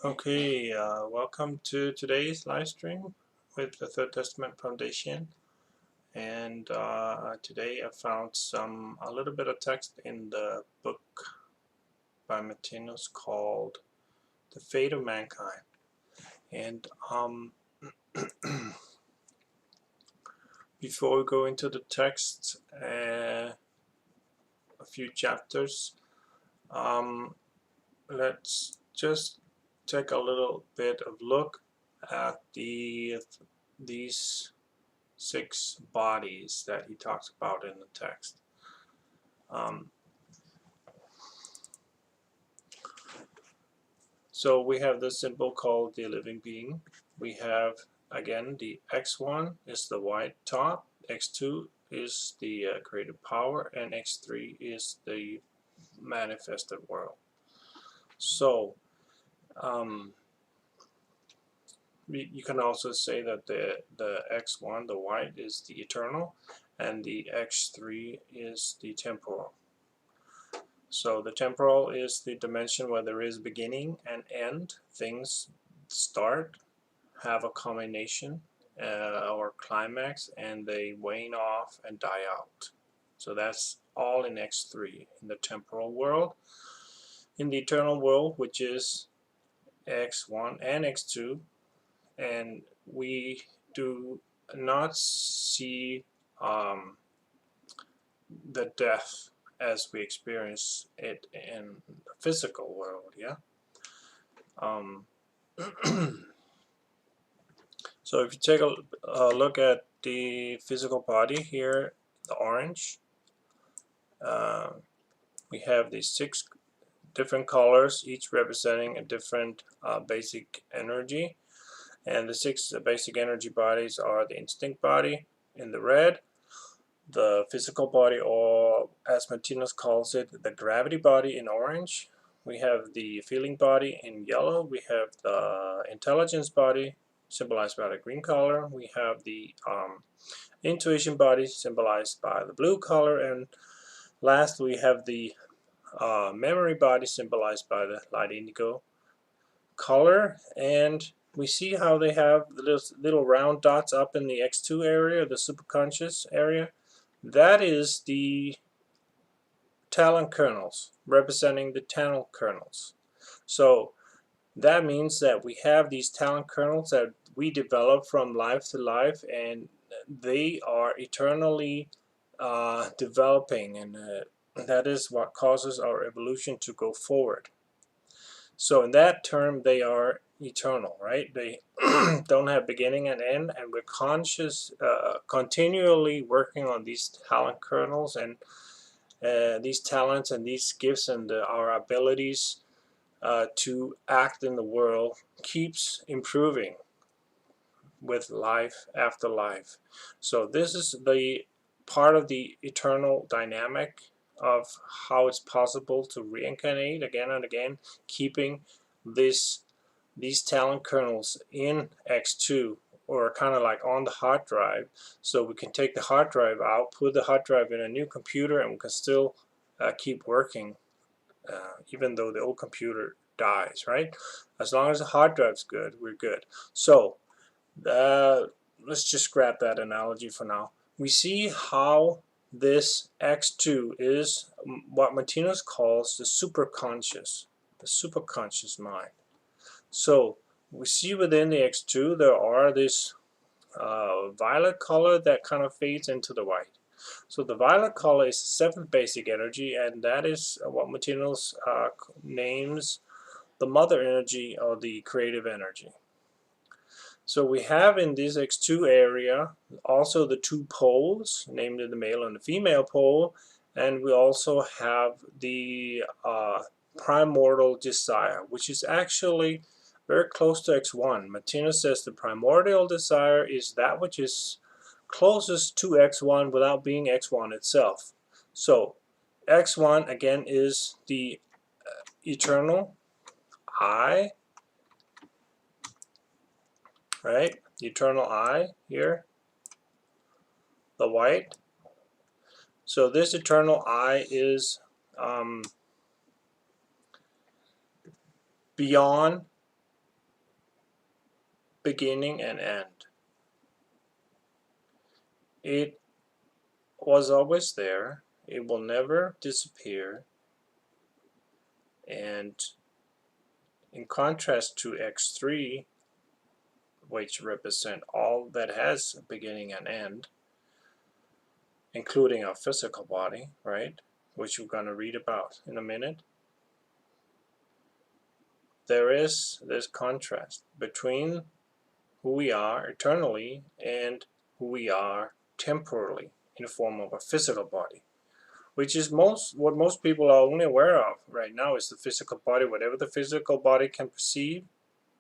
Okay, welcome to today's live stream with the Third Testament Foundation. And today I found a little bit of text in the book by Martinus called The Fate of Mankind. And before we go into the text, a few chapters, let's just take a little bit of look at these 6 bodies that he talks about in the text. So we have this symbol called the living being. We have, again, the X1 is the white top, X2 is the creative power, and X3 is the manifested world. So you can also say that the X1, the white, is the eternal, and the X3 is the temporal. So the temporal is the dimension where there is beginning and end. Things start, have a culmination or climax, and they wane off and die out. So that's all in X3 in the temporal world. In the eternal world, which is X1 and X2, and we do not see the death as we experience it in the physical world, yeah. So if you take a look at the physical body here, the orange, we have these 6 different colors, each representing a different basic energy. And the 6 basic energy bodies are the instinct body in the red, the physical body, or as Martinus calls it, the gravity body in orange. We have the feeling body in yellow. We have the intelligence body symbolized by the green color. We have the intuition body symbolized by the blue color. And last we have the memory body symbolized by the light indigo color. And we see how they have the little round dots up in the X2 area, the superconscious area. That is the talent kernels, representing the talent kernels. So that means that we have these talent kernels that we develop from life to life, and they are eternally developing, and that is what causes our evolution to go forward. So in that term, they are eternal, right? They don't have beginning and end, and we're continually working on these talent kernels, and these talents and these gifts and our abilities to act in the world keeps improving with life after life. So this is the part of the eternal dynamic of how it's possible to reincarnate again and again, keeping these talent kernels in X2, or kind of like on the hard drive, so we can take the hard drive out, put the hard drive in a new computer, and we can still keep working even though the old computer dies, right? As long as the hard drive's good, we're good. So let's just scrap that analogy for now. We see how this X2 is what Martinus calls the superconscious mind. So we see within the X2 there are this violet color that kind of fades into the white. So the violet color is the 7th basic energy, and that is what Martinus names the mother energy, or the creative energy. So we have in this X2 area also the 2 poles, namely the male and the female pole, and we also have the primordial desire, which is actually very close to X1. Martinus says the primordial desire is that which is closest to X1 without being X1 itself. So X1 again is the eternal I, right? The eternal I here, the white. So this eternal I is beyond beginning and end. It was always there. It will never disappear. And in contrast to X3, which represent all that has a beginning and end, including our physical body, right? Which we're going to read about in a minute. There is this contrast between who we are eternally and who we are temporally in the form of a physical body, which is what most people are only aware of right now is the physical body. Whatever the physical body can perceive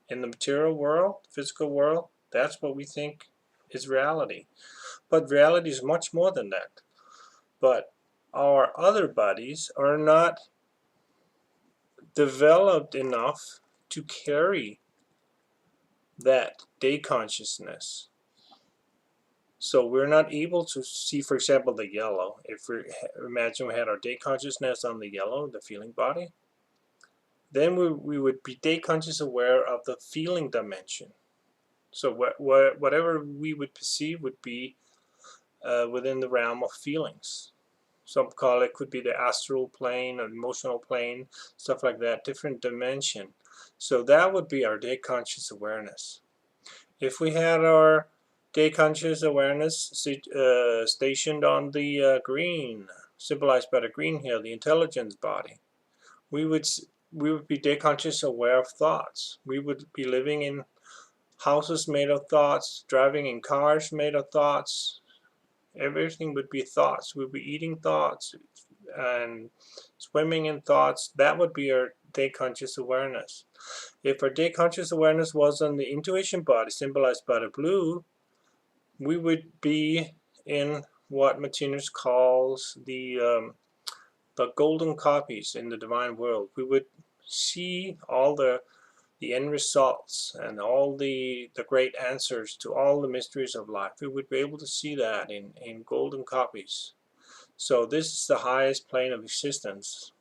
in the material world, the physical world, that's what we think is reality. But reality is much more than that. But our other bodies are not developed enough to carry that day consciousness. So we're not able to see, for example, the yellow. If we imagine we had our day consciousness on the yellow, the feeling body, then we would be day conscious aware of the feeling dimension. So whatever we would perceive would be within the realm of feelings. Some call it, could be the astral plane or emotional plane, stuff like that, different dimension. So that would be our day conscious awareness. If we had our day conscious awareness stationed on the green, symbolized by the green here, the intelligence body, we would be day conscious aware of thoughts. We would be living in houses made of thoughts, driving in cars made of thoughts. Everything would be thoughts. We'd be eating thoughts and swimming in thoughts. That would be our day conscious awareness. If our day conscious awareness was on the intuition body, symbolized by the blue, we would be in what Martinez calls the golden copies in the divine world. We would see all the end results and all the great answers to all the mysteries of life. We would be able to see that in golden copies. So this is the highest plane of existence.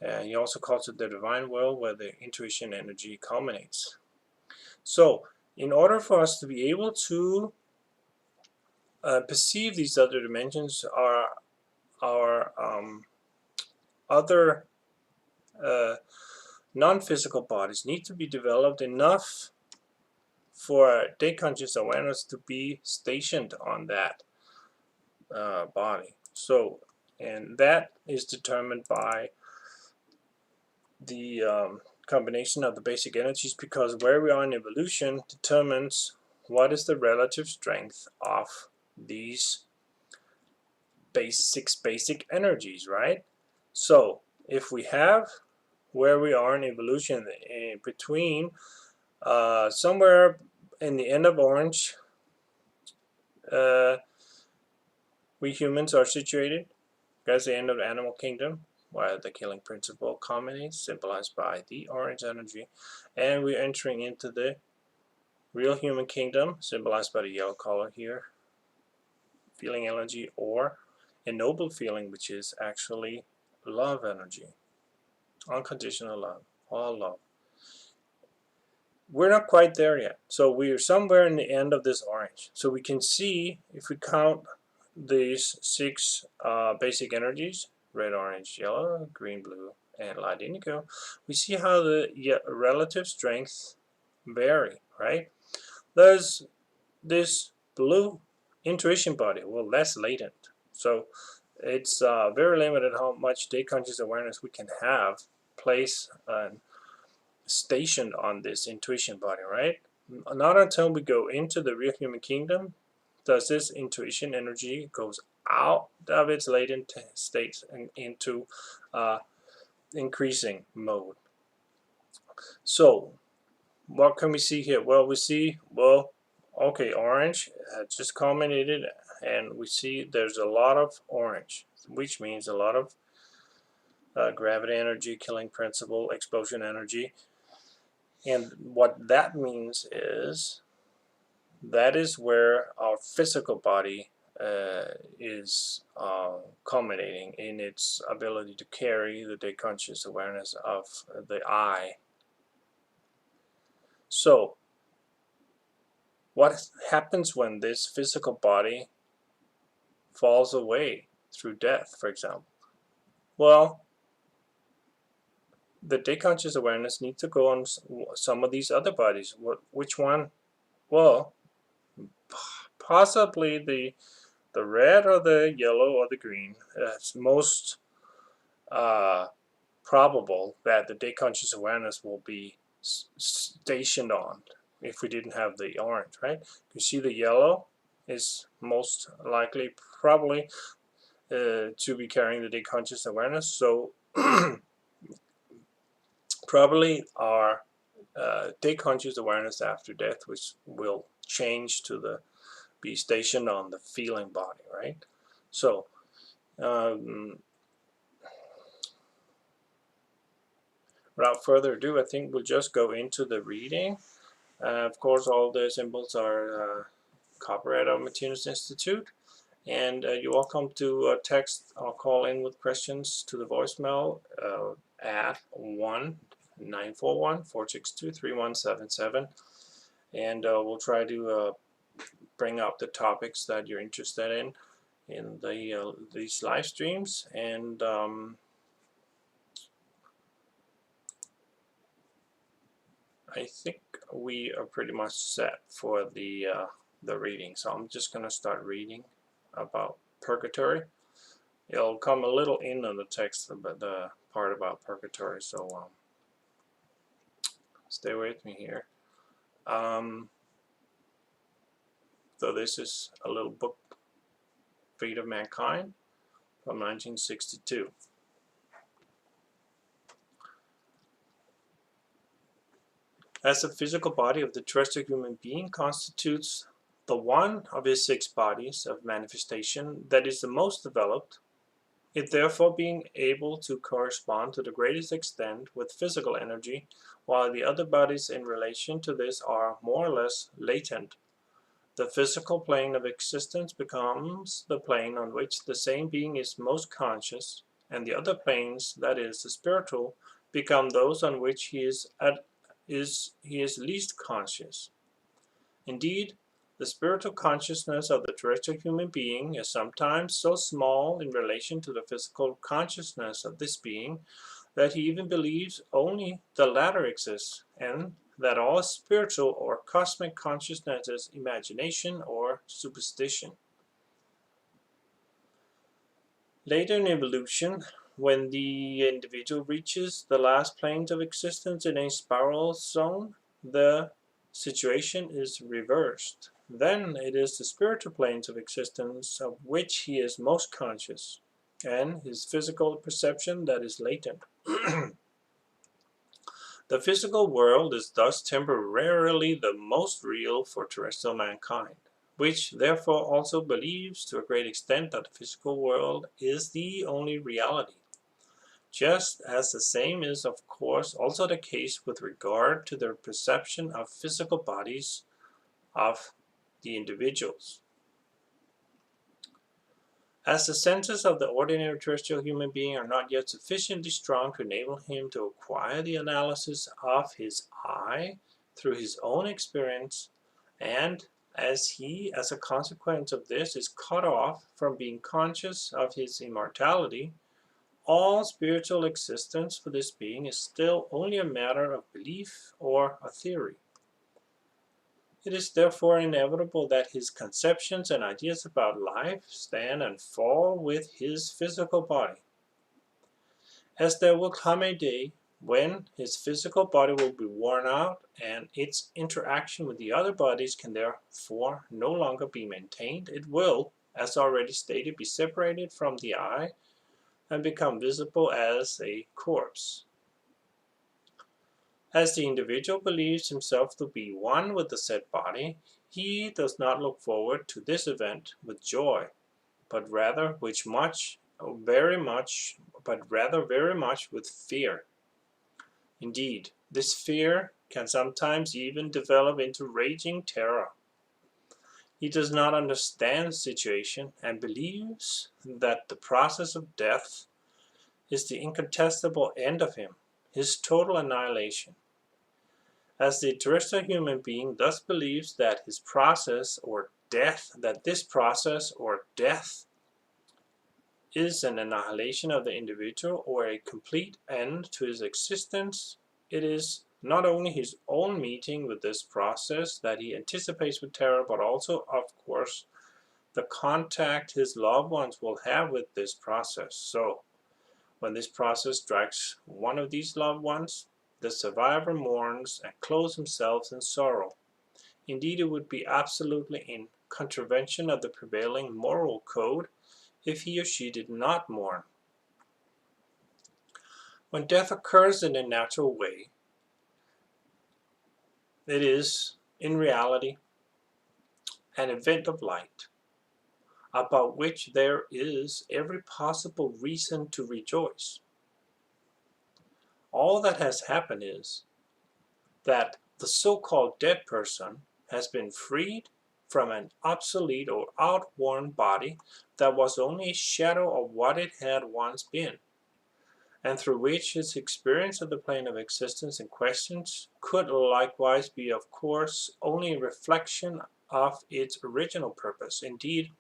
And he also calls it the divine world, where the intuition energy culminates. So in order for us to be able to perceive these other dimensions, our other non-physical bodies need to be developed enough for day conscious awareness to be stationed on that body. So, and that is determined by the combination of the basic energies, because where we are in evolution determines what is the relative strength of these basic energies, right? So if we have where we are in evolution in between somewhere in the end of orange, we humans are situated. That's the end of the animal kingdom, where the killing principle culminates, symbolized by the orange energy, and we're entering into the real human kingdom, symbolized by the yellow color here, feeling energy, or a noble feeling, which is actually love energy, unconditional love, all love. We're not quite there yet, so we're somewhere in the end of this orange. So we can see, if we count these six basic energies, red, orange, yellow, green, blue, and light indigo, we see how the relative strengths vary, right? There's this blue intuition body, well, that's latent. So it's very limited how much day conscious awareness we can have placed stationed on this intuition body, right? Not until we go into the real human kingdom does this intuition energy goes out of its latent states and into increasing mode. So what can we see here? Well, we see, well, okay, orange just culminated, and we see there's a lot of orange, which means a lot of gravity energy, killing principle, explosion energy. And what that means is that is where our physical body is culminating in its ability to carry the day conscious awareness of the I. So What happens when this physical body falls away through death, for example? Well, the day conscious awareness needs to go on some of these other bodies. Which one? Well, possibly the red or the yellow or the green. It's most probable that the day conscious awareness will be stationed on if we didn't have the orange, right? You see the yellow is most likely probably to be carrying the day conscious awareness. So probably our day conscious awareness after death, which will change to the be stationed on the feeling body, right? So without further ado, I think we'll just go into the reading. Of course, all the symbols are copyright of Martinez Institute. And you're welcome to text or call in with questions to the voicemail at 1-941-462-3177. And we'll try to bring up the topics that you're interested in these live streams. And I think we are pretty much set for the reading. So I'm just going to start reading about Purgatory. It'll come a little in on the text, but the part about Purgatory. So stay with me here. So this is a little book, Fate of Mankind, from 1962. As the physical body of the terrestrial human being constitutes the one of his 6 bodies of manifestation that is the most developed, it therefore being able to correspond to the greatest extent with physical energy, while the other bodies in relation to this are more or less latent. The physical plane of existence becomes the plane on which the same being is most conscious, and the other planes, that is, the spiritual, become those on which he is least conscious. Indeed, the spiritual consciousness of the terrestrial human being is sometimes so small in relation to the physical consciousness of this being that he even believes only the latter exists, and that all spiritual or cosmic consciousness is imagination or superstition. Later in evolution, when the individual reaches the last planes of existence in a spiral zone, the situation is reversed. Then it is the spiritual planes of existence of which he is most conscious, and his physical perception that is latent. The physical world is thus temporarily the most real for terrestrial mankind, which therefore also believes to a great extent that the physical world is the only reality. Just as the same is, of course, also the case with regard to the perception of physical bodies of the individuals. As the senses of the ordinary terrestrial human being are not yet sufficiently strong to enable him to acquire the analysis of his I through his own experience, and as he, as a consequence of this, is cut off from being conscious of his immortality, all spiritual existence for this being is still only a matter of belief or a theory. It is therefore inevitable that his conceptions and ideas about life stand and fall with his physical body. As there will come a day when his physical body will be worn out and its interaction with the other bodies can therefore no longer be maintained, it will, as already stated, be separated from the I and become visible as a corpse. As the individual believes himself to be one with the said body, he does not look forward to this event with joy, but rather very much with fear. Indeed, this fear can sometimes even develop into raging terror. He does not understand the situation and believes that the process of death is the incontestable end of him, his total annihilation. as the terrestrial human being thus believes that this process or death is an annihilation of the individual or a complete end to his existence, it is not only his own meeting with this process that he anticipates with terror, but also, of course, the contact his loved ones will have with this process. So, when this process strikes one of these loved ones, the survivor mourns and clothes himself in sorrow. Indeed, it would be absolutely in contravention of the prevailing moral code if he or she did not mourn. When death occurs in a natural way, it is, in reality, an event of light, about which there is every possible reason to rejoice. All that has happened is that the so-called dead person has been freed from an obsolete or outworn body that was only a shadow of what it had once been, and through which his experience of the plane of existence in questions could likewise be, of course, only a reflection of its original purpose. Indeed,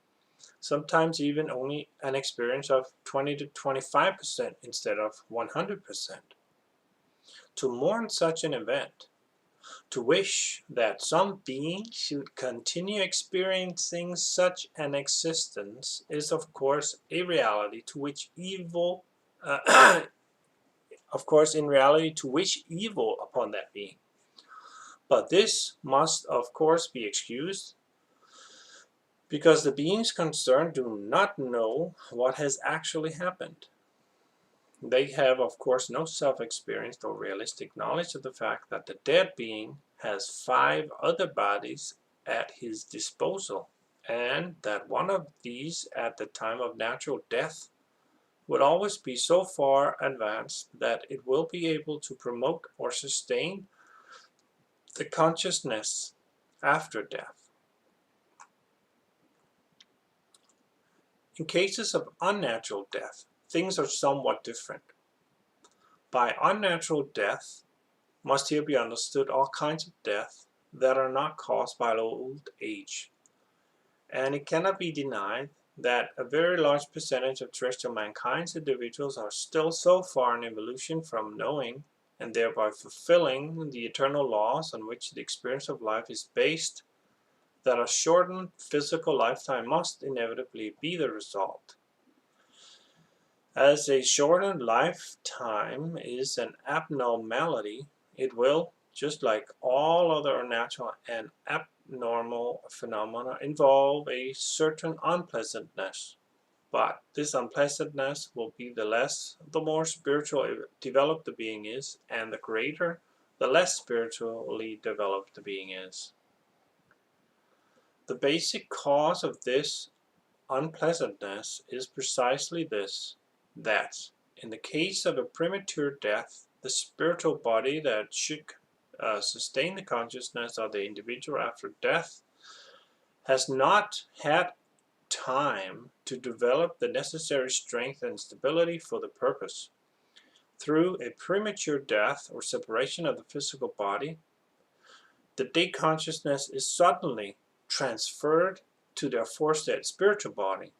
sometimes even only an experience of 20 to 25% instead of 100%. To mourn such an event, to wish that some being should continue experiencing such an existence, is of course a reality to which evil of course, in reality, to wish evil upon that being. But this must, of course, be excused, because the beings concerned do not know what has actually happened. They have, of course, no self-experienced or realistic knowledge of the fact that the dead being has 5 other bodies at his disposal, and that one of these at the time of natural death would always be so far advanced that it will be able to promote or sustain the consciousness after death. In cases of unnatural death, things are somewhat different. By unnatural death must here be understood all kinds of death that are not caused by old age. And it cannot be denied that a very large percentage of terrestrial mankind's individuals are still so far in evolution from knowing and thereby fulfilling the eternal laws on which the experience of life is based, that a shortened physical lifetime must inevitably be the result. As a shortened lifetime is an abnormality, it will, just like all other unnatural and abnormal phenomena, involve a certain unpleasantness. But this unpleasantness will be the less the more spiritually developed the being is, and the greater the less spiritually developed the being is. The basic cause of this unpleasantness is precisely this, that, in the case of a premature death, the spiritual body that should sustain the consciousness of the individual after death has not had time to develop the necessary strength and stability for the purpose. Through a premature death or separation of the physical body, the dead consciousness is suddenly transferred to the aforesaid spiritual body.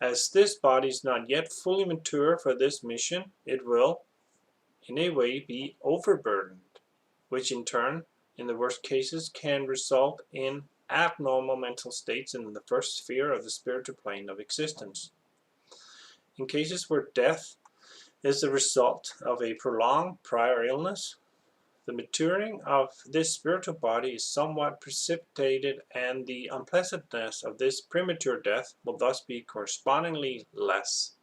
As this body is not yet fully mature for this mission, it will, in a way, be overburdened, which in turn, in the worst cases, can result in abnormal mental states in the first sphere of the spiritual plane of existence. In cases where death is the result of a prolonged prior illness, the maturing of this spiritual body is somewhat precipitated, and the unpleasantness of this premature death will thus be correspondingly less.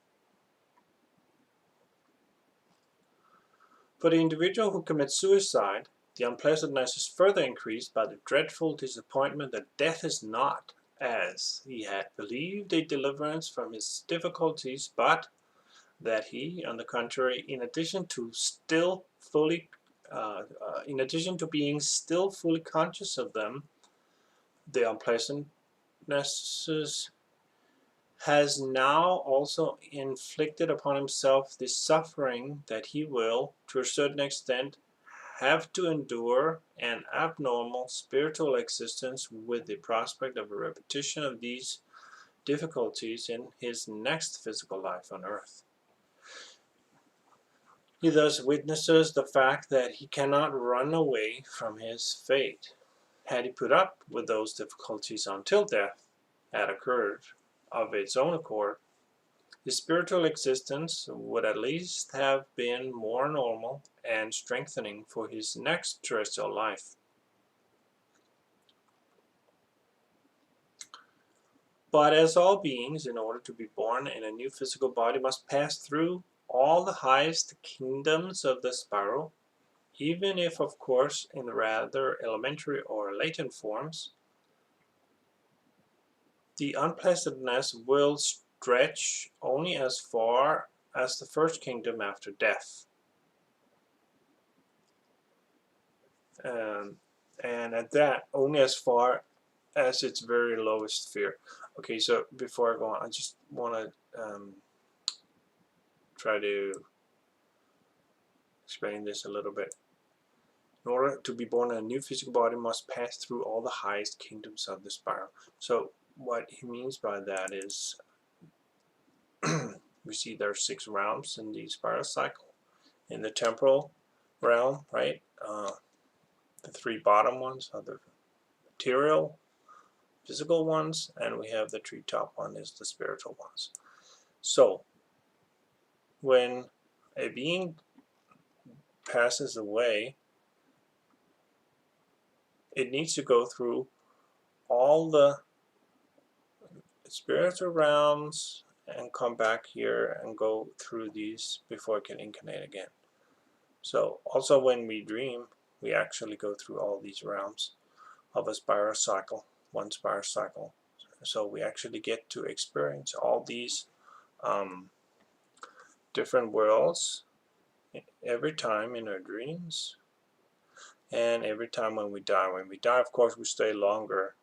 For the individual who commits suicide, the unpleasantness is further increased by the dreadful disappointment that death is not, as he had believed, a deliverance from his difficulties, but that he, on the contrary, in addition to being still fully conscious of them, the unpleasantnesses, has now also inflicted upon himself the suffering that he will, to a certain extent, have to endure an abnormal spiritual existence with the prospect of a repetition of these difficulties in his next physical life on earth. He thus witnesses the fact that he cannot run away from his fate. Had he put up with those difficulties until death had occurred of its own accord, his spiritual existence would at least have been more normal and strengthening for his next terrestrial life. But as all beings, in order to be born in a new physical body, must pass through all the highest kingdoms of the spiral, even if, of course, in rather elementary or latent forms, the unpleasantness will stretch only as far as the first kingdom after death. And at that, only as far as its very lowest sphere. Okay, so before I go on, I just want to try to explain this a little bit. In order to be born in a new physical body, must pass through all the highest kingdoms of the spiral. So what he means by that is, we see there are 6 realms in the spiral cycle. In the temporal realm, right, the 3 bottom ones are the material, physical ones, and we have the 3 top one is the spiritual ones. So when a being passes away, it needs to go through all the spiritual realms and come back here and go through these before it can incarnate again. So also when we dream, we actually go through all these realms of a spiral cycle, one spiral cycle. So we actually get to experience all these different worlds every time in our dreams, and every time when we die. When we die, of course, we stay longer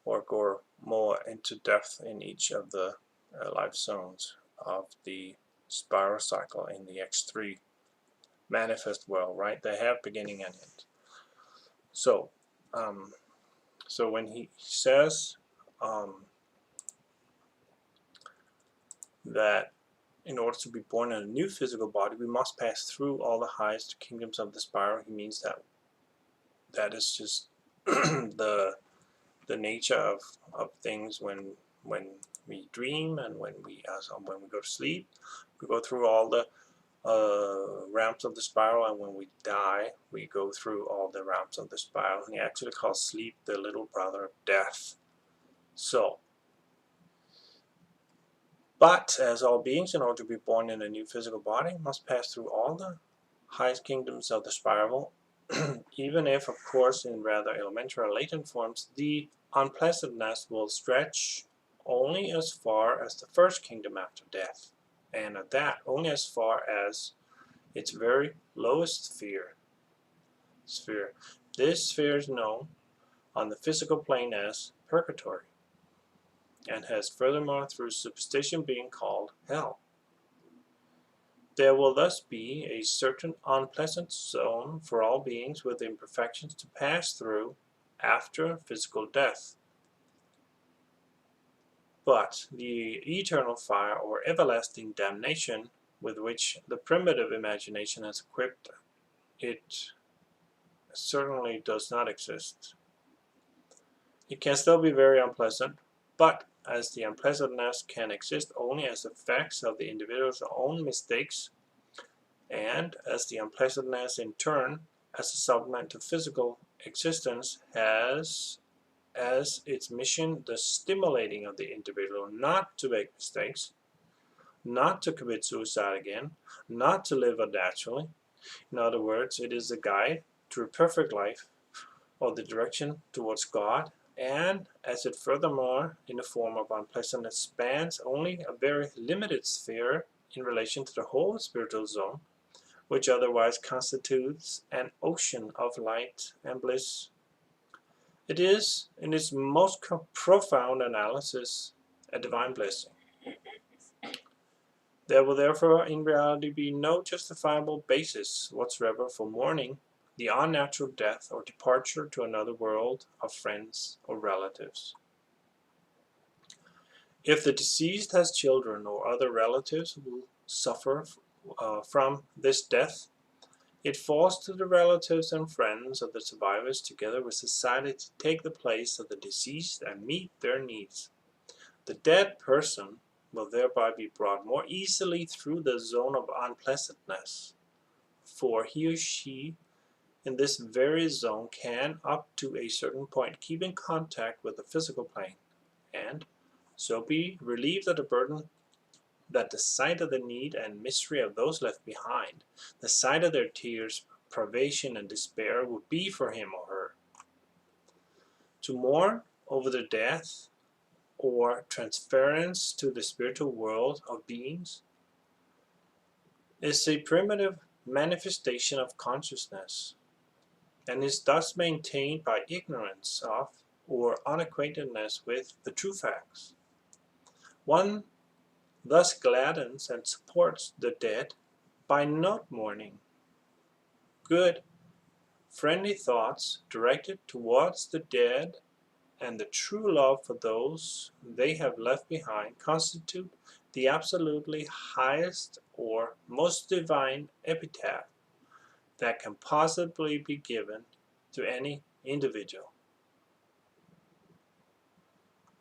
or go more into depth in each of the life zones of the spiral cycle in the X3 manifest world, right? They have beginning and end. So so when he says that in order to be born in a new physical body, we must pass through all the highest kingdoms of the spiral, he means that that is just the nature of things when we dream and when we go to sleep. We go through all the realms of the spiral, and when we die, we go through all the realms of the spiral. And he actually calls sleep the little brother of death. So, but as all beings, in order to be born in a new physical body, must pass through all the highest kingdoms of the spiral, even if, of course, in rather elementary or latent forms, the unpleasantness will stretch only as far as the first kingdom after death, and at that, only as far as its very lowest sphere. This sphere is known on the physical plane as Purgatory, and has furthermore through superstition been called hell. There will thus be a certain unpleasant zone for all beings with imperfections to pass through after physical death. But the eternal fire or everlasting damnation with which the primitive imagination has equipped it certainly does not exist. It can still be very unpleasant, but as the unpleasantness can exist only as effects of the individual's own mistakes, and as the unpleasantness in turn, as a supplement to physical existence, has as its mission the stimulating of the individual not to make mistakes, not to commit suicide again, not to live unnaturally. In other words, it is a guide to a perfect life, or the direction towards God, and as it furthermore, in the form of unpleasantness, spans only a very limited sphere in relation to the whole spiritual zone, which otherwise constitutes an ocean of light and bliss. It is, in its most profound analysis, a divine blessing. There will therefore in reality be no justifiable basis whatsoever for mourning the unnatural death or departure to another world of friends or relatives. If the deceased has children or other relatives who will suffer from this death, it falls to the relatives and friends of the survivors, together with society, to take the place of the deceased and meet their needs. The dead person will thereby be brought more easily through the zone of unpleasantness, for he or she in this very zone can, up to a certain point, keep in contact with the physical plane, and so be relieved of the burden that the sight of the need and misery of those left behind, the sight of their tears, privation, and despair would be for him or her. To mourn over the death or transference to the spiritual world of beings is a primitive manifestation of consciousness, and is thus maintained by ignorance of or unacquaintedness with the true facts. One thus gladdens and supports the dead by not mourning. Good, friendly thoughts directed towards the dead and the true love for those they have left behind constitute the absolutely highest or most divine epitaph that can possibly be given to any individual.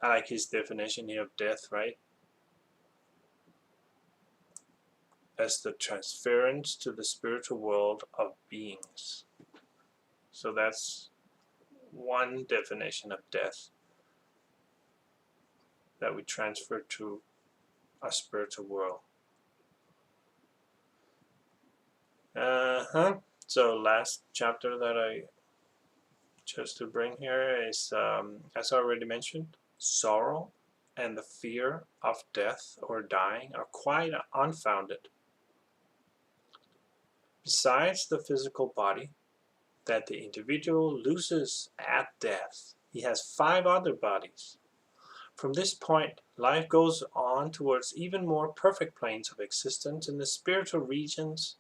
I like his definition here of death, right? As the transference to the spiritual world of beings. So that's one definition of death, that we transfer to a spiritual world. So last chapter that I chose to bring here is, as I already mentioned, sorrow and the fear of death or dying are quite unfounded. Besides the physical body that the individual loses at death, he has 5 other bodies. From this point, life goes on towards even more perfect planes of existence in the spiritual regions,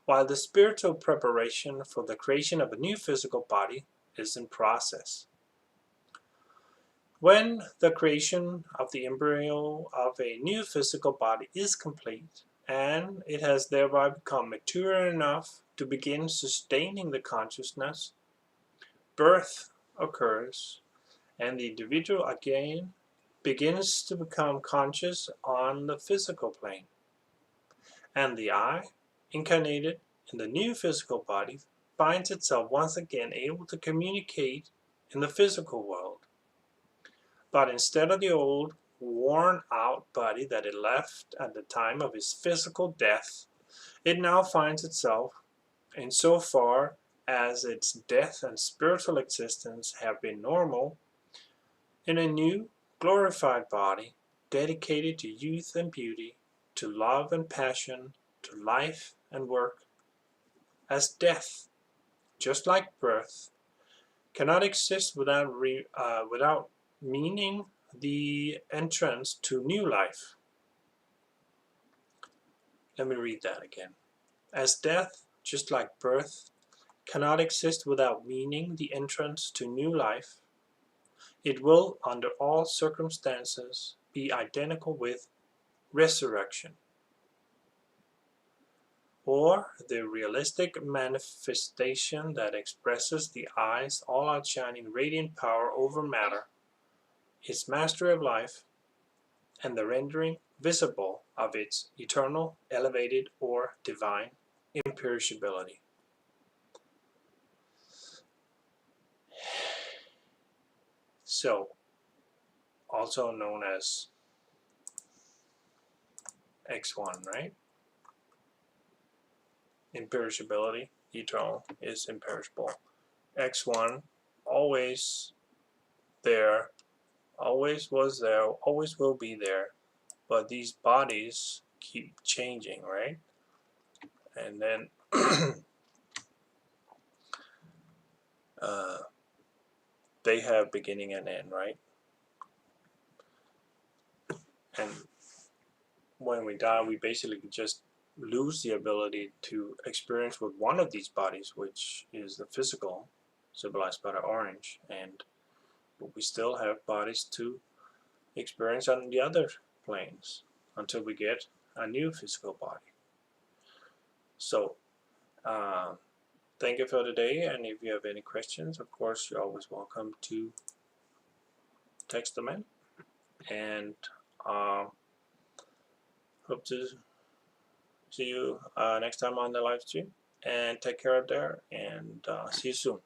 while the spiritual preparation for the creation of a new physical body is in process. When the creation of the embryo of a new physical body is complete, and it has thereby become mature enough to begin sustaining the consciousness, birth occurs, and the individual again begins to become conscious on the physical plane. And the I, incarnated in the new physical body, finds itself once again able to communicate in the physical world. But instead of the old, worn-out body that it left at the time of his physical death, it now finds itself, insofar as its death and spiritual existence have been normal, in a new, glorified body, dedicated to youth and beauty, to love and passion, to life and work. As death, just like birth, cannot exist without meaning the entrance to new life. Let me read that again. As death, just like birth, cannot exist without meaning the entrance to new life, it will, under all circumstances, be identical with resurrection, or the realistic manifestation that expresses the I's all-outshining radiant power over matter, its mastery of life, and the rendering visible of its eternal, elevated, or divine imperishability. So, also known as X1, right? Imperishability, eternal, is imperishable. X1, always there, always was there, always will be there, but these bodies keep changing, right? And then they have beginning and end, right? And when we die, we basically just lose the ability to experience with one of these bodies, which is the physical, symbolized by the orange, but we still have bodies to experience on the other planes until we get a new physical body. So thank you for today, and if you have any questions, of course, you're always welcome to text them in, and hope to see you next time on the live stream, and take care out there, and see you soon.